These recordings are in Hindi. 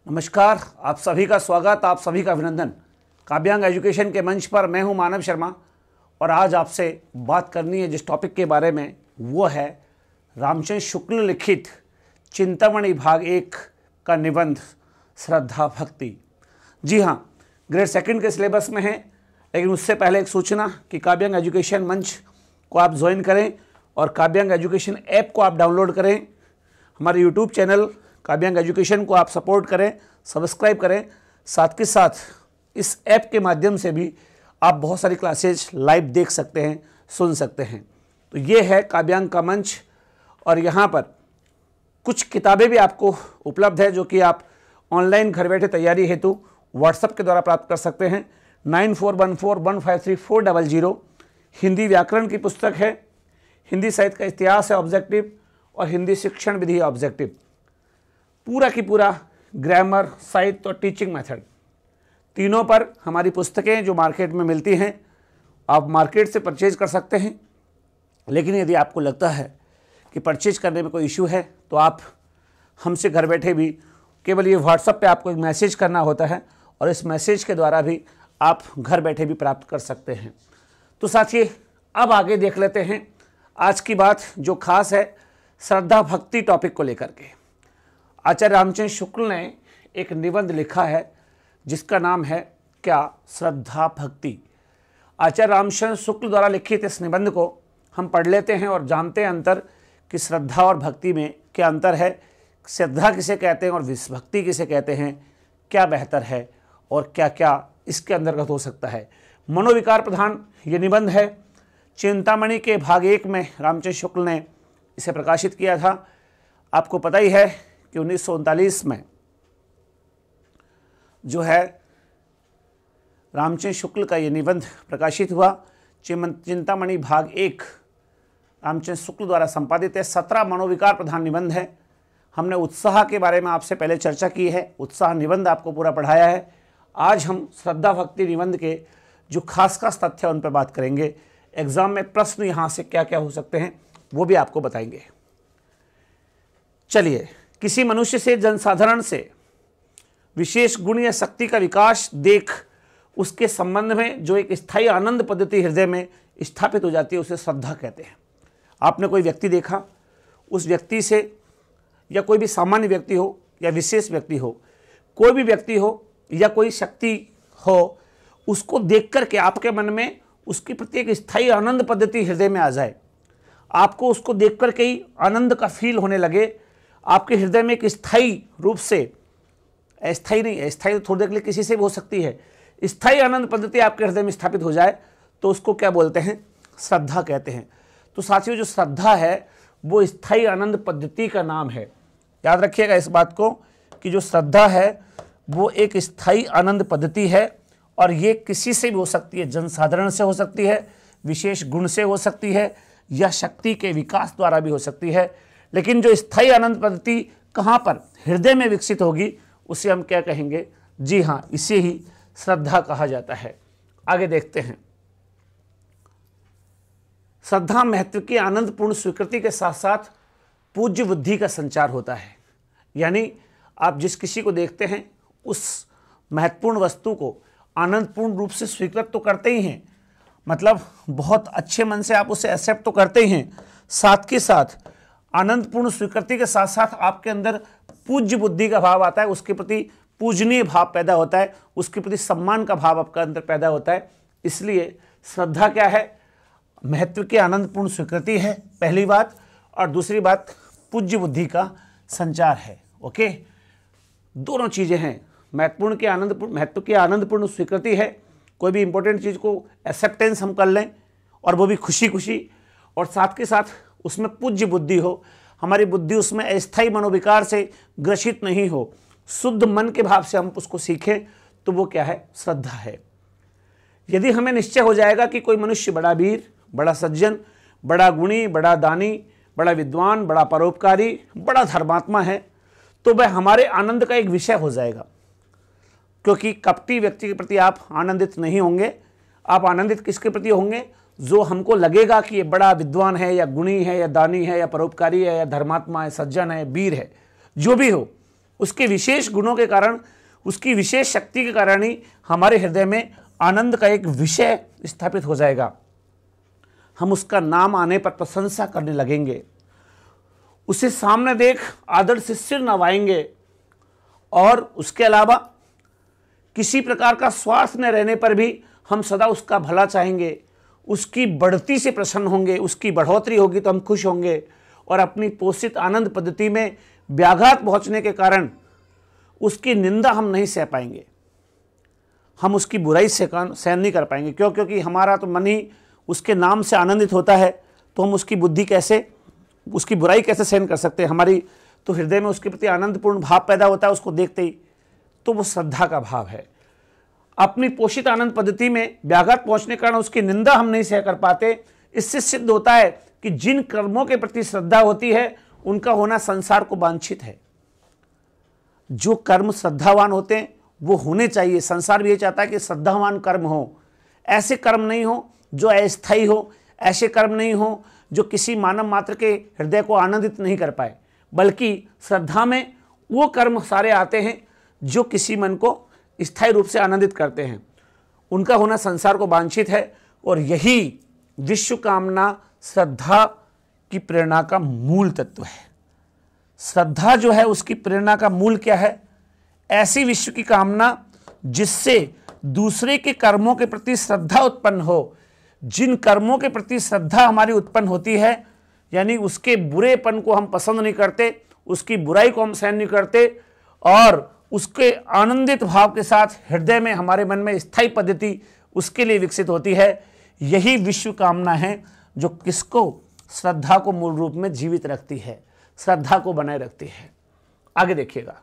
नमस्कार, आप सभी का स्वागत, आप सभी का अभिनंदन। काव्यांग एजुकेशन के मंच पर मैं हूं मानव शर्मा और आज आपसे बात करनी है जिस टॉपिक के बारे में, वो है रामचंद्र शुक्ल लिखित चिंतामणि भाग 1 का निबंध श्रद्धा भक्ति। जी हाँ, ग्रेड सेकंड के सिलेबस में है, लेकिन उससे पहले एक सूचना कि काव्यांग एजुकेशन मंच को आप ज्वाइन करें और काव्यांग एजुकेशन ऐप को आप डाउनलोड करें। हमारे यूट्यूब चैनल काव्यांग एजुकेशन को आप सपोर्ट करें, सब्सक्राइब करें। साथ के साथ इस ऐप के माध्यम से भी आप बहुत सारी क्लासेज लाइव देख सकते हैं, सुन सकते हैं। तो ये है काव्यांग का मंच और यहाँ पर कुछ किताबें भी आपको उपलब्ध है जो कि आप ऑनलाइन घर बैठे तैयारी हेतु व्हाट्सएप के द्वारा प्राप्त कर सकते हैं। 9414153400 हिंदी व्याकरण की पुस्तक है, हिंदी साहित्य का इतिहास है ऑब्जेक्टिव, और हिंदी शिक्षण विधि ऑब्जेक्टिव। पूरा की पूरा ग्रामर, साहित्य और टीचिंग मेथड, तीनों पर हमारी पुस्तकें जो मार्केट में मिलती हैं आप मार्केट से परचेज कर सकते हैं। लेकिन यदि आपको लगता है कि परचेज करने में कोई इशू है तो आप हमसे घर बैठे भी केवल ये व्हाट्सएप पे आपको एक मैसेज करना होता है और इस मैसेज के द्वारा भी आप घर बैठे भी प्राप्त कर सकते हैं। तो साथियों, अब आगे देख लेते हैं आज की बात जो खास है श्रद्धा भक्ति टॉपिक को लेकर के। आचार्य रामचंद्र शुक्ल ने एक निबंध लिखा है जिसका नाम है क्या, श्रद्धा भक्ति। आचार्य रामचंद्र शुक्ल द्वारा लिखित इस निबंध को हम पढ़ लेते हैं और जानते हैं अंतर कि श्रद्धा और भक्ति में क्या अंतर है, श्रद्धा किसे कहते हैं और विश्वभक्ति किसे कहते हैं, क्या बेहतर है और क्या क्या इसके अंतर्गत हो सकता है। मनोविकार प्रधान ये निबंध है। चिंतामणि के भाग 1 में रामचंद्र शुक्ल ने इसे प्रकाशित किया था। आपको पता ही है कि 1939 में जो है रामचंद्र शुक्ल का ये निबंध प्रकाशित हुआ। चिंतामणि भाग 1 रामचंद्र शुक्ल द्वारा संपादित है। 17 मनोविकार प्रधान निबंध है। हमने उत्साह के बारे में आपसे पहले चर्चा की है, उत्साह निबंध आपको पूरा पढ़ाया है। आज हम श्रद्धा भक्ति निबंध के जो खास खास तथ्य उन पर बात करेंगे। एग्जाम में प्रश्न यहाँ से क्या क्या हो सकते हैं वो भी आपको बताएंगे। चलिए, किसी मनुष्य से, जनसाधारण से विशेष गुण या शक्ति का विकास देख उसके संबंध में जो एक स्थायी आनंद पद्धति हृदय में स्थापित हो जाती है उसे श्रद्धा कहते हैं। आपने कोई व्यक्ति देखा, उस व्यक्ति से, या कोई भी सामान्य व्यक्ति हो या विशेष व्यक्ति हो, कोई भी व्यक्ति हो या कोई शक्ति हो, उसको देख करके आपके मन में उसके प्रति एक स्थायी आनंद पद्धति हृदय में आ जाए, आपको उसको देख करके ही आनंद का फील होने लगे, आपके हृदय में एक स्थायी रूप से, अस्थायी नहीं, अस्थायी तो थोड़ी देर के लिए किसी से भी हो सकती है, स्थायी आनंद पद्धति आपके हृदय में स्थापित हो जाए तो उसको क्या बोलते हैं, श्रद्धा कहते हैं। तो साथियों, जो श्रद्धा है वो स्थायी आनंद पद्धति का नाम है। याद रखिएगा इस बात को कि जो श्रद्धा है वो एक स्थायी आनंद पद्धति है और ये किसी से भी हो सकती है, जनसाधारण से हो सकती है, विशेष गुण से हो सकती है, या शक्ति के विकास द्वारा भी हो सकती है। लेकिन जो स्थायी आनंद पद्धति कहाँ पर, हृदय में विकसित होगी, उसे हम क्या कहेंगे, जी हाँ, इसे ही श्रद्धा कहा जाता है। आगे देखते हैं। श्रद्धा महत्व की आनंदपूर्ण स्वीकृति के साथ साथ पूज्य बुद्धि का संचार होता है। यानी आप जिस किसी को देखते हैं उस महत्वपूर्ण वस्तु को आनंदपूर्ण रूप से स्वीकृत तो करते ही हैं, मतलब बहुत अच्छे मन से आप उसे एक्सेप्ट तो करते ही हैं, साथ के साथ आनंदपूर्ण स्वीकृति के साथ साथ आपके अंदर पूज्य बुद्धि का भाव आता है, उसके प्रति पूजनीय भाव पैदा होता है, उसके प्रति सम्मान का भाव आपके अंदर पैदा होता है। इसलिए श्रद्धा क्या है, महत्व की आनंदपूर्ण स्वीकृति है पहली बात, और दूसरी बात पूज्य बुद्धि का संचार है। ओके, दोनों चीज़ें हैं। महत्व की आनंदपूर्ण स्वीकृति है, कोई भी इंपॉर्टेंट चीज़ को एक्सेप्टेंस हम कर लें और वो भी खुशी खुशी, और साथ के साथ उसमें पूज्य बुद्धि हो, हमारी बुद्धि उसमें अस्थायी मनोविकार से ग्रसित नहीं हो, शुद्ध मन के भाव से हम उसको सीखें, तो वो क्या है, श्रद्धा है। यदि हमें निश्चय हो जाएगा कि कोई मनुष्य बड़ा वीर, बड़ा सज्जन, बड़ा गुणी, बड़ा दानी, बड़ा विद्वान, बड़ा परोपकारी, बड़ा धर्मात्मा है, तो वह हमारे आनंद का एक विषय हो जाएगा। क्योंकि कपटी व्यक्ति के प्रति आप आनंदित नहीं होंगे। आप आनंदित किसके प्रति होंगे, जो हमको लगेगा कि ये बड़ा विद्वान है या गुणी है या दानी है या परोपकारी है या धर्मात्मा है, सज्जन है, वीर है, जो भी हो, उसके विशेष गुणों के कारण, उसकी विशेष शक्ति के कारण ही हमारे हृदय में आनंद का एक विषय स्थापित हो जाएगा। हम उसका नाम आने पर प्रशंसा करने लगेंगे, उसे सामने देख आदर से सिर नवाएंगे, और उसके अलावा किसी प्रकार का स्वार्थ न रहने पर भी हम सदा उसका भला चाहेंगे, उसकी बढ़ती से प्रसन्न होंगे, उसकी बढ़ोतरी होगी तो हम खुश होंगे, और अपनी पोषित आनंद पद्धति में व्याघात पहुंचने के कारण उसकी निंदा हम नहीं सह पाएंगे, हम उसकी बुराई सहन नहीं कर पाएंगे। क्यों? क्योंकि हमारा तो मन ही उसके नाम से आनंदित होता है, तो हम उसकी बुद्धि कैसे, उसकी बुराई कैसे सहन कर सकते हैं? हमारी तो हृदय में उसके प्रति आनंदपूर्ण भाव पैदा होता है उसको देखते ही, तो वो श्रद्धा का भाव है। अपनी पोषित आनंद पद्धति में व्याघात पहुंचने के कारण उसकी निंदा हम नहीं सह कर पाते। इससे सिद्ध होता है कि जिन कर्मों के प्रति श्रद्धा होती है उनका होना संसार को वांछित है। जो कर्म श्रद्धावान होते हैं वो होने चाहिए। संसार भी ये चाहता है कि श्रद्धावान कर्म हो, ऐसे कर्म नहीं हो जो अस्थायी हो, ऐसे कर्म नहीं हो जो किसी मानव मात्र के हृदय को आनंदित नहीं कर पाए, बल्कि श्रद्धा में वो कर्म सारे आते हैं जो किसी मन को स्थायी रूप से आनंदित करते हैं। उनका होना संसार को वांछित है, और यही विश्व कामना श्रद्धा की प्रेरणा का मूल तत्व है। श्रद्धा जो है उसकी प्रेरणा का मूल क्या है? ऐसी विश्व की कामना जिससे दूसरे के कर्मों के प्रति श्रद्धा उत्पन्न हो। जिन कर्मों के प्रति श्रद्धा हमारी उत्पन्न होती है, यानी उसके बुरेपन को हम पसंद नहीं करते, उसकी बुराई को हम सहन नहीं करते, और उसके आनंदित भाव के साथ हृदय में हमारे मन में स्थायी पद्धति उसके लिए विकसित होती है, यही विश्व कामना है जो किसको? श्रद्धा को मूल रूप में जीवित रखती है, श्रद्धा को बनाए रखती है। आगे देखिएगा,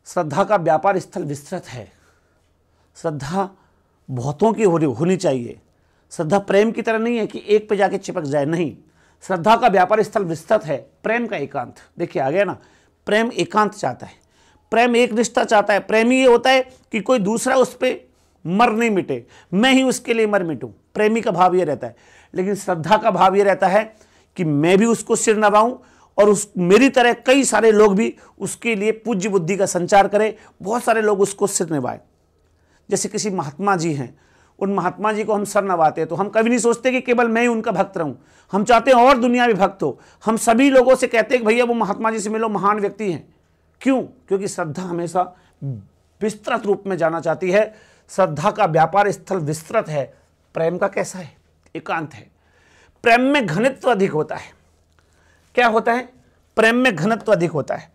श्रद्धा का व्यापार स्थल विस्तृत है। श्रद्धा बहुतों की होनी चाहिए। श्रद्धा प्रेम की तरह नहीं है कि एक पे जाके चिपक जाए, नहीं। श्रद्धा का व्यापार स्थल विस्तृत है। प्रेम का एकांत, देखिए आ गया ना, प्रेम एकांत चाहता है, प्रेम एक निष्ठा चाहता है। प्रेम ये होता है कि कोई दूसरा उस पर मर नहीं मिटे, मैं ही उसके लिए मर मिटूं। प्रेमी का भाव ये रहता है। लेकिन श्रद्धा का भाव ये रहता है कि मैं भी उसको सिर नवाऊं, और उस मेरी तरह कई सारे लोग भी उसके लिए पूज्य बुद्धि का संचार करें, बहुत सारे लोग उसको सिर नवाएं। जैसे किसी महात्मा जी हैं, उन महात्मा जी को हम सर नवाते हैं तो हम कभी नहीं सोचते कि केवल मैं ही उनका भक्त रहूं, हम चाहते हैं और दुनिया भी भक्त हो। हम सभी लोगों से कहते हैं कि भैया वो महात्मा जी से मिलो, महान व्यक्ति हैं। क्यों? क्योंकि श्रद्धा हमेशा विस्तृत रूप में जाना चाहती है। श्रद्धा का व्यापार स्थल विस्तृत है। प्रेम का कैसा है? एकांत है। प्रेम में घनत्व अधिक होता है। क्या होता है? प्रेम में घनत्व अधिक होता है।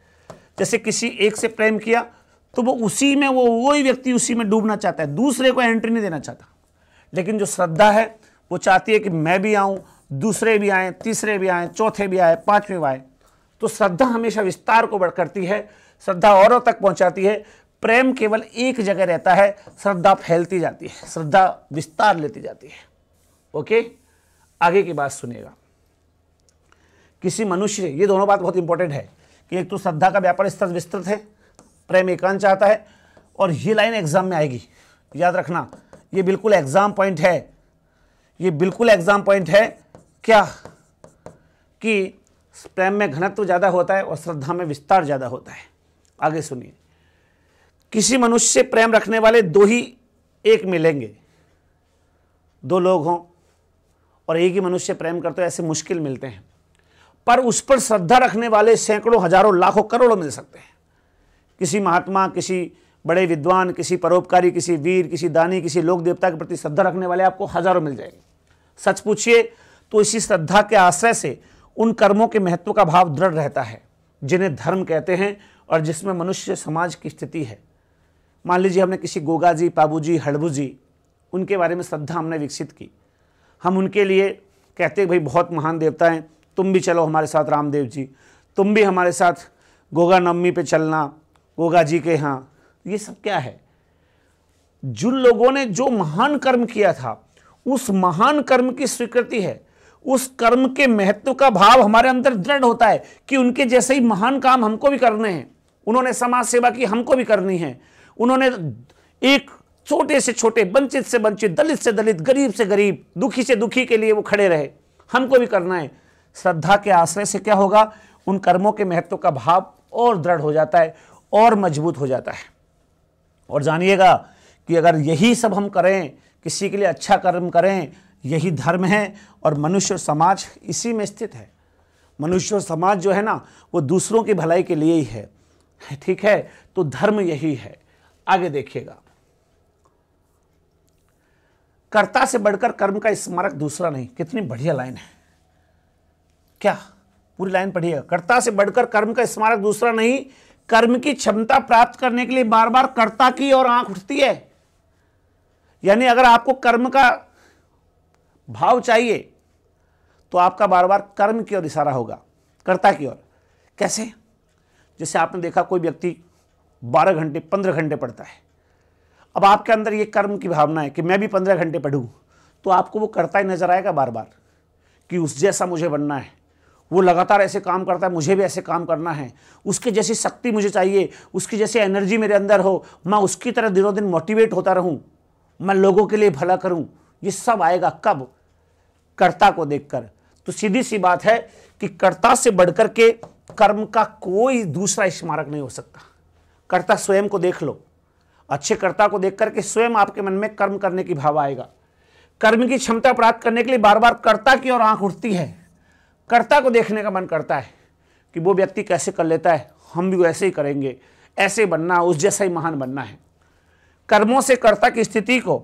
जैसे किसी एक से प्रेम किया तो वो उसी में, वही व्यक्ति उसी में डूबना चाहता है, दूसरे को एंट्री नहीं देना चाहता। लेकिन जो श्रद्धा है वो चाहती है कि मैं भी आऊं, दूसरे भी आए, तीसरे भी आए, चौथे भी आए, पांचवें भी आए। तो श्रद्धा हमेशा विस्तार को बढ़ करती है, श्रद्धा औरों तक पहुंचाती है। प्रेम केवल एक जगह रहता है, श्रद्धा फैलती जाती है, श्रद्धा विस्तार लेती जाती है। ओके, आगे की बात सुनिएगा। किसी मनुष्य, ये दोनों बात बहुत इंपॉर्टेंट है कि एक तो श्रद्धा का व्यापार स्तर विस्तृत है, प्रेम एकांत चाहता है, और ये लाइन एग्जाम में आएगी, याद रखना, ये बिल्कुल एग्जाम पॉइंट है। ये बिल्कुल एग्जाम पॉइंट है क्या? कि प्रेम में घनत्व ज्यादा होता है और श्रद्धा में विस्तार ज्यादा होता है। आगे सुनिए, किसी मनुष्य से प्रेम रखने वाले दो ही एक मिलेंगे। दो लोग हों और एक ही मनुष्य प्रेम करते हो, ऐसे मुश्किल मिलते हैं। पर उस पर श्रद्धा रखने वाले सैकड़ों, हजारों, लाखों, करोड़ों मिल सकते हैं। किसी महात्मा, किसी बड़े विद्वान, किसी परोपकारी, किसी वीर, किसी दानी, किसी लोक देवता के प्रति श्रद्धा रखने वाले आपको हजारों मिल जाएंगे। सच पूछिए तो इसी श्रद्धा के आश्रय से उन कर्मों के महत्व का भाव दृढ़ रहता है जिन्हें धर्म कहते हैं और जिसमें मनुष्य समाज की स्थिति है। मान लीजिए हमने किसी गोगा जी, पाबू जी, हड़बू जी, उनके बारे में श्रद्धा हमने विकसित की। हम उनके लिए कहते हैं भाई बहुत महान देवता हैं, तुम भी चलो हमारे साथ रामदेव जी, तुम भी हमारे साथ गोगा नवमी पे चलना, गोगा जी के यहाँ। ये सब क्या है? जिन लोगों ने जो महान कर्म किया था उस महान कर्म की स्वीकृति है, उस कर्म के महत्व का भाव हमारे अंदर दृढ़ होता है कि उनके जैसे ही महान काम हमको भी करने हैं। उन्होंने समाज सेवा की, हमको भी करनी है। उन्होंने एक छोटे से छोटे, वंचित से वंचित, दलित से दलित, गरीब से गरीब, दुखी से दुखी के लिए वो खड़े रहे, हमको भी करना है। श्रद्धा के आश्रय से क्या होगा? उन कर्मों के महत्व का भाव और दृढ़ हो जाता है और मजबूत हो जाता है। और जानिएगा कि अगर यही सब हम करें, किसी के लिए अच्छा कर्म करें, यही धर्म है। और मनुष्य और समाज इसी में स्थित है। मनुष्य और समाज जो है ना, वो दूसरों की भलाई के लिए ही है, ठीक है। तो धर्म यही है। आगे देखिएगा, कर्ता से बढ़कर कर्म का स्मारक दूसरा नहीं। कितनी बढ़िया लाइन है, क्या पूरी लाइन पढ़िएगा। कर्ता से बढ़कर कर्म का स्मारक दूसरा नहीं, कर्म की क्षमता प्राप्त करने के लिए बार बार कर्ता की ओर आंख उठती है। यानी अगर आपको कर्म का भाव चाहिए तो आपका बार बार कर्म की ओर इशारा होगा, कर्ता की ओर। कैसे? जैसे आपने देखा कोई व्यक्ति 12 घंटे 15 घंटे पढ़ता है, अब आपके अंदर ये कर्म की भावना है कि मैं भी 15 घंटे पढ़ूं, तो आपको वो करता ही नजर आएगा बार बार कि उस जैसा मुझे बनना है। वो लगातार ऐसे काम करता है, मुझे भी ऐसे काम करना है, उसके जैसी शक्ति मुझे चाहिए, उसकी जैसी एनर्जी मेरे अंदर हो, मैं उसकी तरह दिनों दिन मोटिवेट होता रहूं, मैं लोगों के लिए भला करूं। ये सब आएगा कब? कर्ता को देखकर। तो सीधी सी बात है कि कर्ता से बढ़कर के कर्म का कोई दूसरा स्मारक नहीं हो सकता। कर्ता स्वयं को देख लो, अच्छे कर्ता को देख करके स्वयं आपके मन में कर्म करने की भाव आएगा। कर्म की क्षमता प्राप्त करने के लिए बार बार कर्ता की ओर आंख उठती है। कर्ता को देखने का मन करता है कि वो व्यक्ति कैसे कर लेता है, हम भी वैसे ही करेंगे, ऐसे बनना, उस जैसा ही महान बनना है। कर्मों से कर्ता की स्थिति को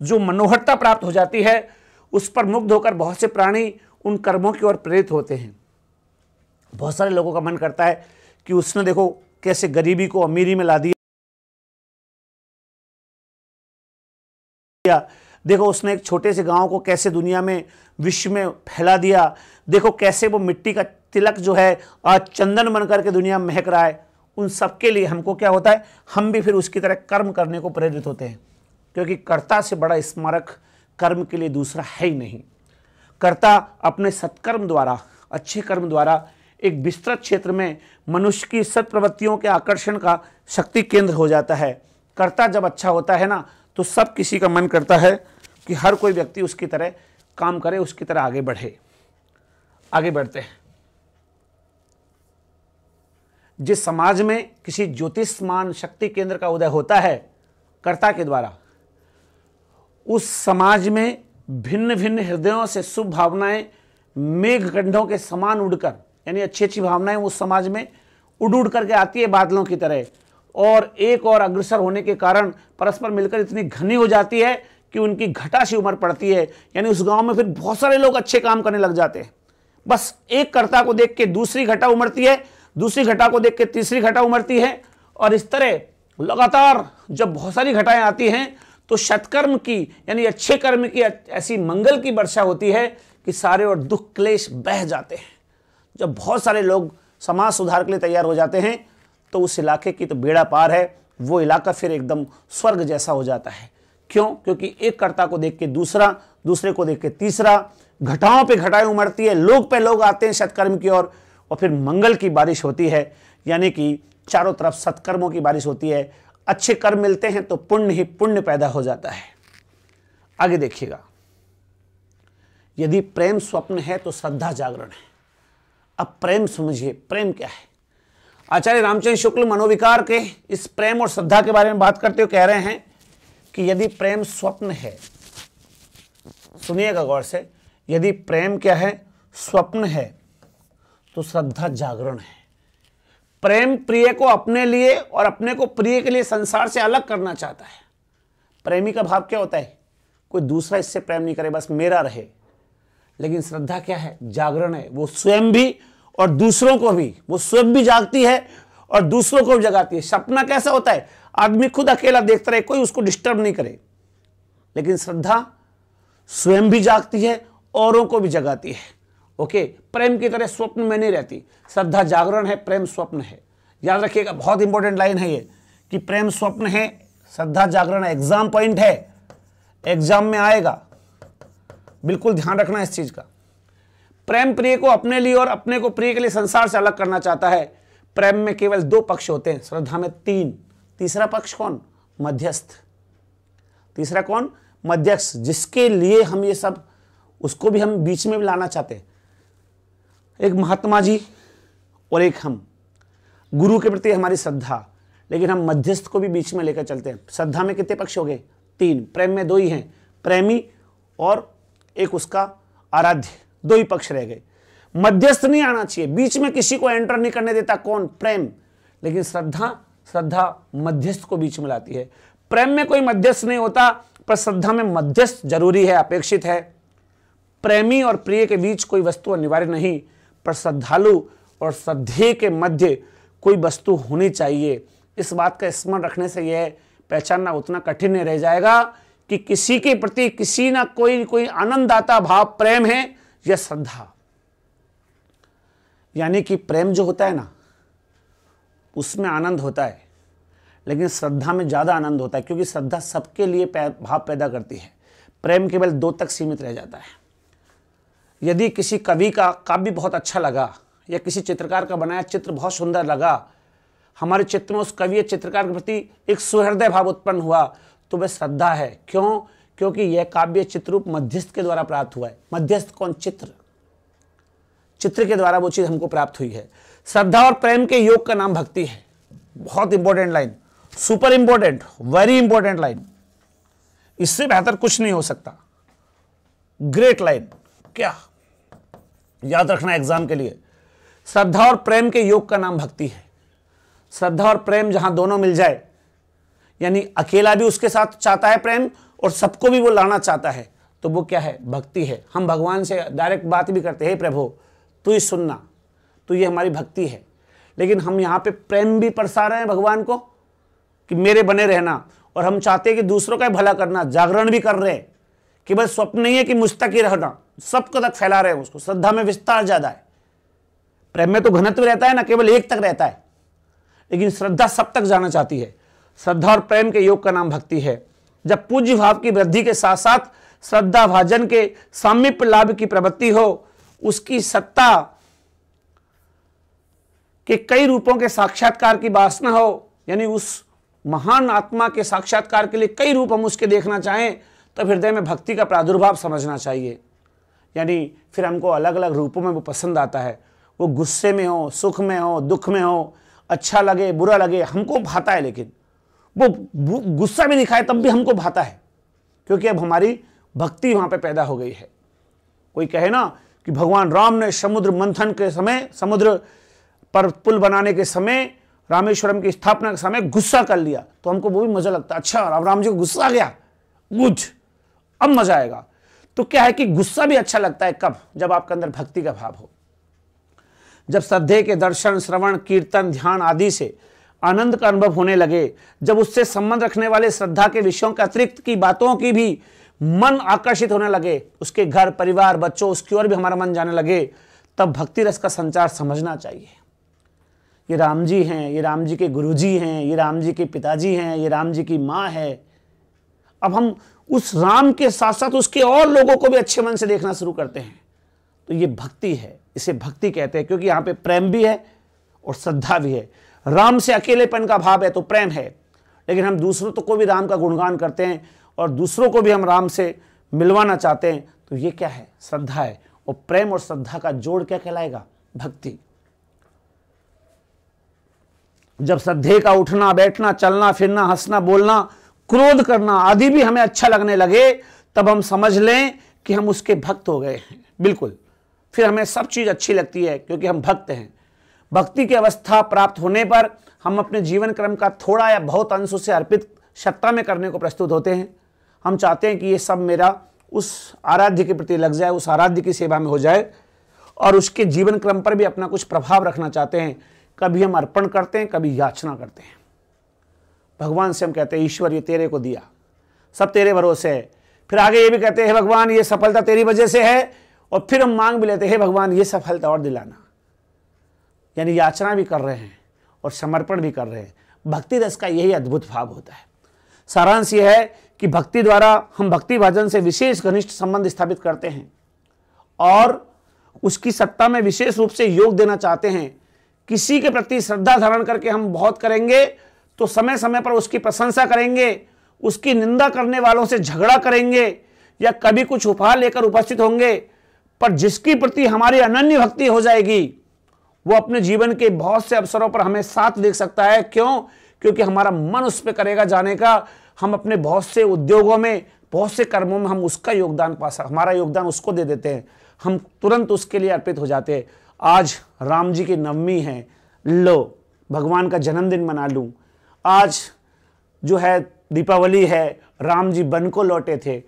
जो मनोहरता प्राप्त हो जाती है, उस पर मुग्ध होकर बहुत से प्राणी उन कर्मों की ओर प्रेरित होते हैं। बहुत सारे लोगों का मन करता है कि उसने देखो कैसे गरीबी को अमीरी में ला दिया, देखो उसने एक छोटे से गांव को कैसे दुनिया में, विश्व में फैला दिया, देखो कैसे वो मिट्टी का तिलक जो है आज चंदन बन करके दुनिया में महक रहा है। उन सब के लिए हमको क्या होता है, हम भी फिर उसकी तरह कर्म करने को प्रेरित होते हैं, क्योंकि कर्ता से बड़ा स्मारक कर्म के लिए दूसरा है ही नहीं। कर्ता अपने सत्कर्म द्वारा, अच्छे कर्म द्वारा एक विस्तृत क्षेत्र में मनुष्य की सत्प्रवृत्तियों के आकर्षण का शक्ति केंद्र हो जाता है। कर्ता जब अच्छा होता है ना, तो सब किसी का मन करता है कि हर कोई व्यक्ति उसकी तरह काम करे, उसकी तरह आगे बढ़े। आगे बढ़ते हैं। जिस समाज में किसी ज्योतिषमान शक्ति केंद्र का उदय होता है कर्ता के द्वारा, उस समाज में भिन्न भिन्न हृदयों से शुभ भावनाएं मेघगंढों के समान उड़कर, यानी अच्छी अच्छी भावनाएं उस समाज में उड़ उड़ करके आती है बादलों की तरह, और एक और अग्रसर होने के कारण परस्पर मिलकर इतनी घनी हो जाती है कि उनकी घटा सी उमड़ पड़ती है। यानी उस गांव में फिर बहुत सारे लोग अच्छे काम करने लग जाते हैं। बस एक कर्ता को देख के दूसरी घटा उमड़ती है, दूसरी घटा को देख के तीसरी घटा उमड़ती है, और इस तरह लगातार जब बहुत सारी घटाएं आती हैं तो सत्कर्म की, यानी अच्छे कर्म की ऐसी मंगल की वर्षा होती है कि सारे और दुख क्लेश बह जाते हैं। जब बहुत सारे लोग समाज सुधार के लिए तैयार हो जाते हैं तो उस इलाके की तो बेड़ा पार है, वो इलाका फिर एकदम स्वर्ग जैसा हो जाता है। क्यों? क्योंकि एक कर्ता को देख के दूसरा, दूसरे को देख के तीसरा, घटाओं पे घटाएं उमड़ती है, लोग पे लोग आते हैं सत्कर्म की ओर, और फिर मंगल की बारिश होती है। यानी कि चारों तरफ सत्कर्मों की बारिश होती है। अच्छे कर्म मिलते हैं तो पुण्य ही पुण्य पैदा हो जाता है। आगे देखिएगा, यदि प्रेम स्वप्न है तो श्रद्धा जागरण है। अब प्रेम समझिए, प्रेम क्या है। आचार्य रामचंद्र शुक्ल मनोविकार के इस प्रेम और श्रद्धा के बारे में बात करते हुए कह रहे हैं कि यदि प्रेम स्वप्न है, सुनिएगा गौर से, यदि प्रेम क्या है, स्वप्न है, तो श्रद्धा जागरण है। प्रेम प्रिय को अपने लिए और अपने को प्रिय के लिए संसार से अलग करना चाहता है। प्रेमी का भाव क्या होता है, कोई दूसरा इससे प्रेम नहीं करे, बस मेरा रहे। लेकिन श्रद्धा क्या है, जागरण है। वो स्वयं भी और दूसरों को भी, वो स्वयं भी जागती है और दूसरों को भी जगाती है। सपना कैसा होता है, आदमी खुद अकेला देखता रहे, कोई उसको डिस्टर्ब नहीं करे। लेकिन श्रद्धा स्वयं भी जागती है, औरों को भी जगाती है। ओके, प्रेम की तरह स्वप्न में नहीं रहती। श्रद्धा जागरण है, प्रेम स्वप्न है। याद रखिएगा, बहुत इंपॉर्टेंट लाइन है ये कि प्रेम स्वप्न है, श्रद्धा जागरण है। एग्जाम पॉइंट है, एग्जाम में आएगा, बिल्कुल ध्यान रखना इस चीज का। प्रेम प्रिय को अपने लिए और अपने को प्रिय के लिए संसार से अलग करना चाहता है। प्रेम में केवल 2 पक्ष होते हैं, श्रद्धा में 3। तीसरा पक्ष कौन, मध्यस्थ। तीसरा कौन, मध्यस्थ, जिसके लिए हम ये सब, उसको भी हम बीच में भी लाना चाहते हैं। एक महात्मा जी और एक हम, गुरु के प्रति हमारी श्रद्धा, लेकिन हम मध्यस्थ को भी बीच में लेकर चलते हैं। श्रद्धा में कितने पक्ष हो गए? 3, प्रेम में 2 ही हैं, प्रेमी और एक उसका आराध्य, 2 ही पक्ष रह गए। मध्यस्थ नहीं आना चाहिए, बीच में किसी को एंटर नहीं करने देता। कौन? प्रेम। लेकिन श्रद्धा मध्यस्थ को बीच में लाती है। प्रेम में कोई मध्यस्थ नहीं होता, पर श्रद्धा में मध्यस्थ जरूरी है, अपेक्षित है। प्रेमी और प्रिय के बीच कोई वस्तु अनिवार्य नहीं, पर श्रद्धालु और श्रद्धेय के मध्य कोई वस्तु होनी चाहिए। इस बात का स्मरण रखने से यह पहचानना उतना कठिन नहीं रह जाएगा कि किसी के प्रति किसी ना कोई आनंददाता भाव प्रेम है या श्रद्धा। यानी कि प्रेम जो होता है ना, उसमें आनंद होता है, लेकिन श्रद्धा में ज्यादा आनंद होता है, क्योंकि श्रद्धा सबके लिए भाव पैदा करती है। प्रेम केवल 2 तक सीमित रह जाता है। यदि किसी कवि का काव्य बहुत अच्छा लगा या किसी चित्रकार का बनाया चित्र बहुत सुंदर लगा, हमारे चित्र में उस कवि या चित्रकार के प्रति एक सुहृदय भाव उत्पन्न हुआ, तो वह श्रद्धा है। क्यों? क्योंकि यह काव्य चित्ररूप मध्यस्थ के द्वारा प्राप्त हुआ है। मध्यस्थ कौन? चित्र के द्वारा वो चीज हमको प्राप्त हुई है। श्रद्धा और प्रेम के योग का नाम भक्ति है। बहुत important line, super important, very important line, इससे बेहतर कुछ नहीं हो सकता। ग्रेट लाइन, क्या याद रखना एग्जाम के लिए। श्रद्धा और प्रेम के योग का नाम भक्ति है। श्रद्धा और प्रेम जहां दोनों मिल जाए, यानी अकेला भी उसके साथ चाहता है प्रेम और सबको भी वो लाना चाहता है, तो वो क्या है? भक्ति है। हम भगवान से डायरेक्ट बात भी करते हैं, प्रभु तू ही सुनना, तो ये हमारी भक्ति है। लेकिन हम यहाँ पे प्रेम भी बरसा रहे हैं भगवान को कि मेरे बने रहना, और हम चाहते हैं कि दूसरों का भला करना, जागरण भी कर रहे हैं। केवल स्वप्न नहीं है कि मुझ तक ही रहना, सबको तक फैला रहे हैं उसको। श्रद्धा में विस्तार ज्यादा है, प्रेम में तो घनत्व रहता है ना, केवल एक तक रहता है, लेकिन श्रद्धा सब तक जाना चाहती है। श्रद्धा और प्रेम के योग का नाम भक्ति है। जब पूज्य भाव की वृद्धि के साथ साथ श्रद्धा भाजन के सामीप्य लाभ की प्रवृत्ति हो, उसकी सत्ता के कई रूपों के साक्षात्कार की वासना हो, यानी उस महान आत्मा के साक्षात्कार के लिए कई रूप हम उसके देखना चाहें, तो हृदय में भक्ति का प्रादुर्भाव समझना चाहिए। यानी फिर हमको अलग अलग रूपों में वो पसंद आता है। वो गुस्से में हो, सुख में हो, दुख में हो, अच्छा लगे बुरा लगे, हमको भाता है। लेकिन वो गुस्सा भी दिखाए तब भी हमको भाता है, क्योंकि अब हमारी भक्ति वहां पे पैदा हो गई है। कोई कहे ना कि भगवान राम ने समुद्र मंथन के समय, समुद्र पर पुल बनाने के समय, रामेश्वरम की स्थापना के समय गुस्सा कर लिया, तो हमको वो भी मजा लगता है। अच्छा, अब राम जी को गुस्सा आ गया, गुड, अब मजा आएगा। तो क्या है कि गुस्सा भी अच्छा लगता है कब? जब आपके अंदर भक्ति का भाव हो, जब श्रद्धे के दर्शन, श्रवण, कीर्तन, ध्यान आदि से आनंद का अनुभव होने लगे, जब उससे संबंध रखने वाले श्रद्धा के विषयों के अतिरिक्त की बातों की भी मन आकर्षित होने लगे, उसके घर परिवार बच्चों उसकी ओर भी हमारा मन जाने लगे, तब भक्ति रस का संचार समझना चाहिए। ये राम जी हैं, ये राम जी के गुरुजी हैं, ये राम जी के पिताजी हैं, ये राम जी की माँ है। अब हम उस राम के साथ साथ उसके और लोगों को भी अच्छे मन से देखना शुरू करते हैं, तो ये भक्ति है। इसे भक्ति कहते हैं, क्योंकि यहाँ पे प्रेम भी है और श्रद्धा भी है। राम से अकेलेपन का भाव है तो प्रेम है, लेकिन हम दूसरों को भी राम का गुणगान करते हैं और दूसरों को भी हम राम से मिलवाना चाहते हैं, तो ये क्या है? श्रद्धा है। और प्रेम और श्रद्धा का जोड़ क्या कहलाएगा? भक्ति। जब श्रद्धे का उठना बैठना, चलना फिरना, हंसना बोलना, क्रोध करना आदि भी हमें अच्छा लगने लगे, तब हम समझ लें कि हम उसके भक्त हो गए हैं। बिल्कुल, फिर हमें सब चीज अच्छी लगती है, क्योंकि हम भक्त हैं। भक्ति की अवस्था प्राप्त होने पर हम अपने जीवन क्रम का थोड़ा या बहुत अंश उसे अर्पित सत्ता में करने को प्रस्तुत होते हैं। हम चाहते हैं कि ये सब मेरा उस आराध्य के प्रति लग जाए, उस आराध्य की सेवा में हो जाए, और उसके जीवन क्रम पर भी अपना कुछ प्रभाव रखना चाहते हैं। कभी हम अर्पण करते हैं, कभी याचना करते हैं। भगवान से हम कहते हैं ईश्वर ये तेरे को दिया, सब तेरे भरोसे है। फिर आगे ये भी कहते हैं भगवान ये सफलता तेरी वजह से है, और फिर हम मांग भी लेते हैं भगवान ये सफलता और दिलाना। यानी याचना भी कर रहे हैं और समर्पण भी कर रहे हैं। भक्ति रस का यही अद्भुत भाव होता है। सारांश यह है कि भक्ति द्वारा हम भक्ति भजन से विशेष घनिष्ठ संबंध स्थापित करते हैं और उसकी सत्ता में विशेष रूप से योग देना चाहते हैं। किसी के प्रति श्रद्धा धारण करके हम बहुत करेंगे तो समय समय पर उसकी प्रशंसा करेंगे, उसकी निंदा करने वालों से झगड़ा करेंगे या कभी कुछ उपहार लेकर उपस्थित होंगे, पर जिसकी प्रति हमारी अनन्य भक्ति हो जाएगी वो अपने जीवन के बहुत से अवसरों पर हमें साथ देख सकता है। क्यों? क्योंकि हमारा मन उस पर करेगा जाने का। हम अपने बहुत से उद्योगों में, बहुत से कर्मों में हम उसका योगदान हमारा योगदान उसको दे देते हैं। हम तुरंत उसके लिए अर्पित हो जाते हैं। आज राम जी की नवमी है, लो भगवान का जन्मदिन मना लूं। आज जो है दीपावली है, राम जी वन को लौटे थे।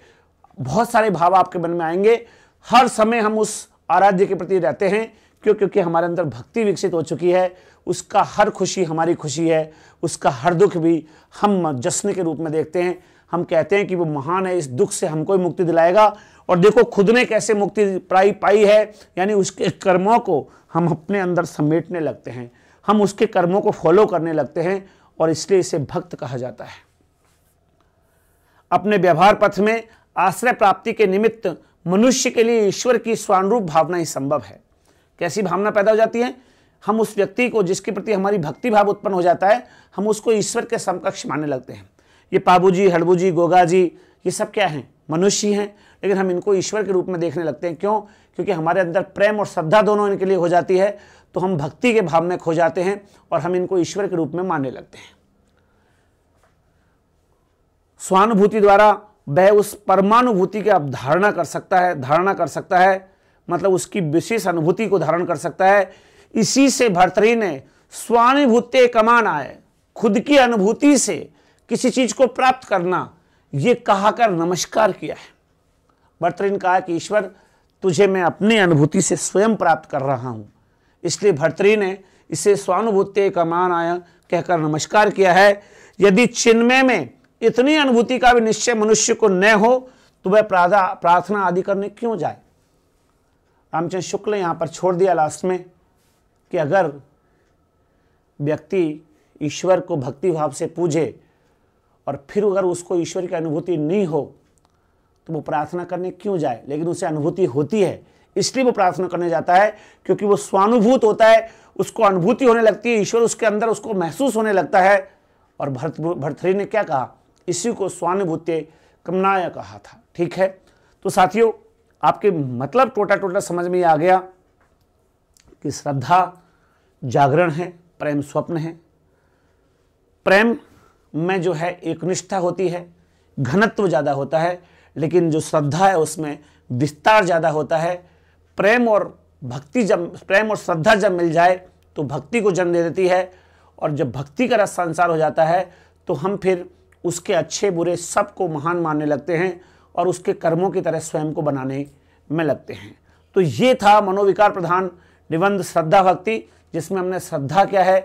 बहुत सारे भाव आपके मन में आएंगे। हर समय हम उस आराध्य के प्रति रहते हैं। क्यों? क्योंकि हमारे अंदर भक्ति विकसित हो चुकी है। उसका हर खुशी हमारी खुशी है, उसका हर दुख भी हम जश्न के रूप में देखते हैं। हम कहते हैं कि वो महान है, इस दुख से हमको मुक्ति दिलाएगा। और देखो खुद ने कैसे मुक्ति पाई है, यानी उसके कर्मों को हम अपने अंदर समेटने लगते हैं, हम उसके कर्मों को फॉलो करने लगते हैं, और इसलिए इसे भक्त कहा जाता है। अपने व्यवहार पथ में आश्रय प्राप्ति के निमित्त मनुष्य के लिए ईश्वर की स्वानुरूप भावना ही संभव है। कैसी भावना पैदा हो जाती है? हम उस व्यक्ति को जिसके प्रति हमारी भक्ति भाव उत्पन्न हो जाता है, हम उसको ईश्वर के समकक्ष मानने लगते हैं। ये पाबू जी, हड़बू जी, गोगा जी, ये सब क्या हैं? मनुष्य हैं, लेकिन हम इनको ईश्वर के रूप में देखने लगते हैं। क्यों? क्योंकि हमारे अंदर प्रेम और श्रद्धा दोनों इनके लिए हो जाती है, तो हम भक्ति के भाव में खो जाते हैं और हम इनको ईश्वर के रूप में मानने लगते हैं। स्वानुभूति द्वारा वह उस परमानुभूति की धारणा कर सकता है, मतलब उसकी विशेष अनुभूति को धारण कर सकता है। इसी से भर्तृहरि ने स्वानुभूते कमान आए, खुद की अनुभूति से किसी चीज को प्राप्त करना, ये कहाकर नमस्कार किया है। भर्तृहरि ने कहा कि ईश्वर तुझे मैं अपनी अनुभूति से स्वयं प्राप्त कर रहा हूं, इसलिए भर्तृहरि ने इसे स्वानुभूते कमान आया कहकर नमस्कार किया है। यदि चिन्मय में इतनी अनुभूति का भी निश्चय मनुष्य को न हो तो वह प्रार्थना आदि करने क्यों जाए? रामचंद्र शुक्ल ने यहां पर छोड़ दिया लास्ट में कि अगर व्यक्ति ईश्वर को भक्ति भाव से पूजे और फिर अगर उसको ईश्वर की अनुभूति नहीं हो तो वो प्रार्थना करने क्यों जाए? लेकिन उसे अनुभूति होती है, इसलिए वो प्रार्थना करने जाता है, क्योंकि वो स्वानुभूत होता है, उसको अनुभूति होने लगती है, ईश्वर उसके अंदर उसको महसूस होने लगता है। और भर्तृहरि ने क्या कहा? इसी को स्वानुभूते कमनाय कहा था। ठीक है, तो साथियों आपके मतलब टोटा समझ में आ गया कि श्रद्धा जागरण है, प्रेम स्वप्न है। प्रेम में जो है एकनिष्ठा होती है, घनत्व ज़्यादा होता है, लेकिन जो श्रद्धा है उसमें विस्तार ज़्यादा होता है। प्रेम और श्रद्धा जब मिल जाए तो भक्ति को जन्म दे देती है, और जब भक्ति का रस संसार हो जाता है तो हम फिर उसके अच्छे बुरे सबको महान मानने लगते हैं और उसके कर्मों की तरह स्वयं को बनाने में लगते हैं। तो ये था मनोविकार प्रधान निबंध श्रद्धा भक्ति, जिसमें हमने श्रद्धा क्या है,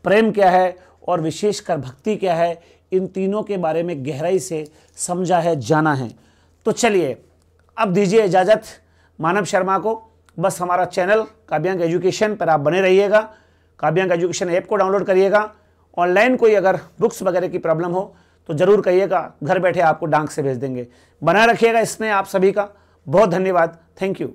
प्रेम क्या है और विशेषकर भक्ति क्या है, इन तीनों के बारे में गहराई से समझा है, जाना है। तो चलिए अब दीजिए इजाज़त मानव शर्मा को। बस हमारा चैनल काव्यांग एजुकेशन पर आप बने रहिएगा। काव्यांग एजुकेशन ऐप को डाउनलोड करिएगा। ऑनलाइन कोई अगर बुक्स वगैरह की प्रॉब्लम हो तो ज़रूर कहिएगा, घर बैठे आपको डाक से भेज देंगे। बनाए रखिएगा इसमें आप सभी का बहुत धन्यवाद। Thank you.